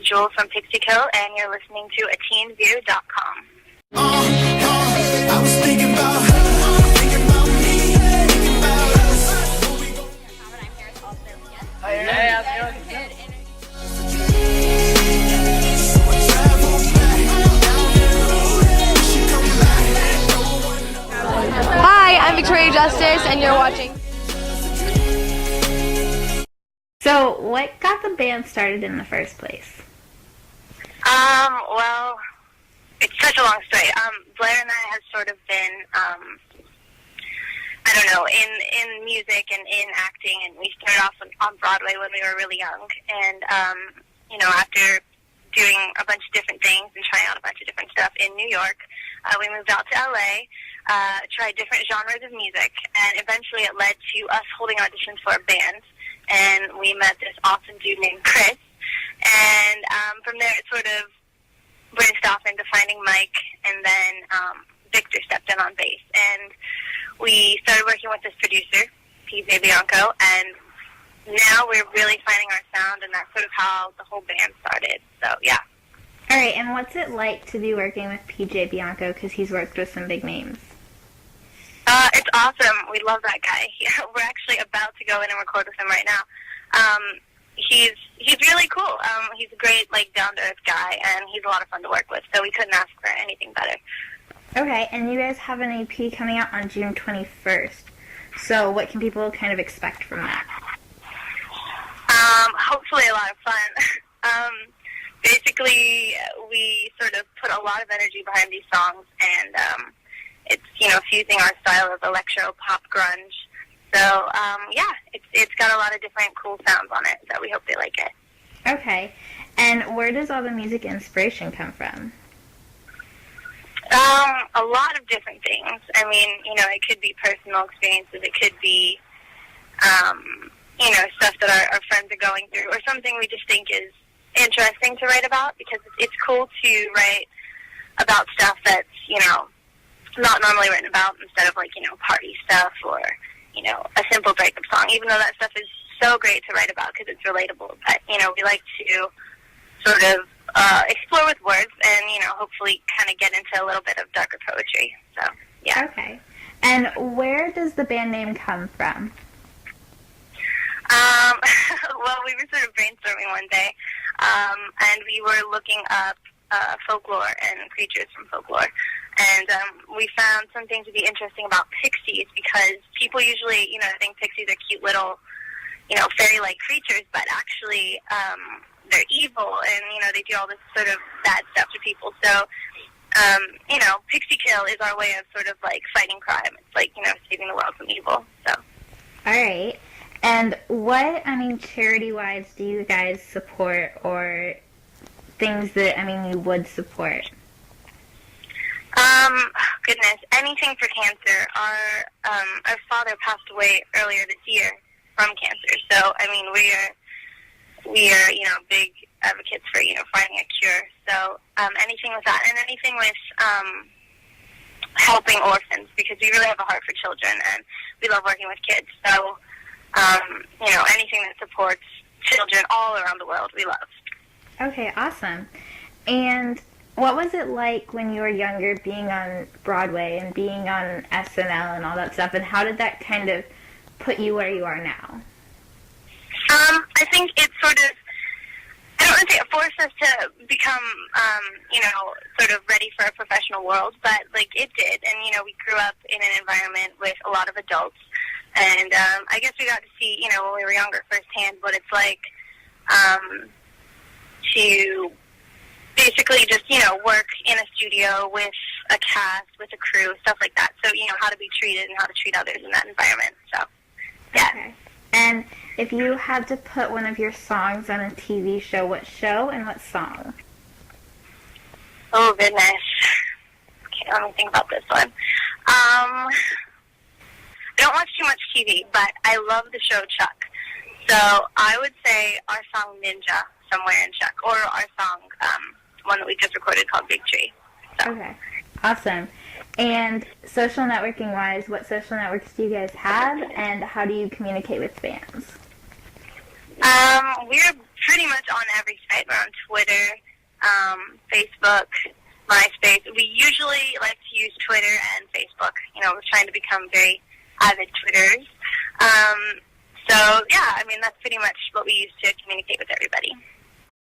Jewel from Pixikil, and you're listening to AteenView.com. I was thinking about her, thinking about me, thinking about us. I'm here with also Leah. Hey, how's it going? Hi, I'm Victoria Justice, and you're watching. So, what got the band started in the first place? Well, it's such a long story. Blair and I have sort of been, I don't know, in music and in acting, and we started off on Broadway when we were really young, and, after doing a bunch of different things and trying out a bunch of different stuff in New York, we moved out to LA, tried different genres of music, and eventually it led to us holding auditions for a band, and we met this awesome dude named Chris, and from there it sort of branched off into finding Mike, and then Victor stepped in on bass, and we started working with this producer, PJ Bianco, and now we're really finding our sound, and that's sort of how the whole band started, so yeah. All right, and what's it like to be working with PJ Bianco, because he's worked with some big names? It's awesome. We love that guy. We're actually about to go in and record with him right now. He's really cool. He's a great, down-to-earth guy, and he's a lot of fun to work with, so we couldn't ask for anything better. Okay, and you guys have an EP coming out on June 21st, so what can people kind of expect from that? Hopefully a lot of fun. Basically, we sort of put a lot of energy behind these songs, and it's, fusing our style of electro, pop, grunge. So, it's got a lot of different cool sounds on it, so we hope they like it. Okay, and where does all the music inspiration come from? A lot of different things. I mean, it could be personal experiences, it could be, stuff that our friends are going through, or something we just think is interesting to write about, because it's cool to write about stuff that's, not normally written about, instead of party stuff or, a simple breakup song, even though that stuff is so great to write about because it's relatable. But, we like to sort of explore with words and, hopefully kind of get into a little bit of darker poetry. So, yeah. Okay. And where does the band name come from? Well, we were sort of brainstorming one day, and we were looking up folklore and creatures from folklore. And we found some things to be interesting about pixies, because people usually, think pixies are cute little, fairy-like creatures, but actually they're evil, and, they do all this sort of bad stuff to people. So, Pixikil is our way of sort of, fighting crime. It's saving the world from evil, so. All right. And what, charity-wise do you guys support, or things that, you would support? Goodness, anything for cancer. Our father passed away earlier this year from cancer, so, we are, big advocates for, finding a cure. So, anything with that, and anything with, helping orphans, because we really have a heart for children, and we love working with kids, so, anything that supports children all around the world, we love. Okay, awesome. And what was it like when you were younger, being on Broadway and being on SNL and all that stuff, and how did that kind of put you where you are now? I think it sort of, I don't want to say it forced us to become, sort of ready for a professional world, but, it did. And, we grew up in an environment with a lot of adults. And I guess we got to see, when we were younger firsthand, what it's like to basically just, work in a studio with a cast, with a crew, stuff like that. So, how to be treated and how to treat others in that environment. So, yeah. Okay. And if you had to put one of your songs on a TV show, what show and what song? Oh, goodness. Okay, let me think about this one. I don't watch too much TV, but I love the show Chuck. So I would say our song Ninja, Somewhere in Chuck, or our song, one that we just recorded called Big Tree. So. Okay, awesome. And social networking-wise, what social networks do you guys have, and how do you communicate with fans? We're pretty much on every site. We're on Twitter, Facebook, MySpace. We usually like to use Twitter and Facebook. We're trying to become very avid Twitters. So, yeah, I mean, that's pretty much what we use to communicate with everybody.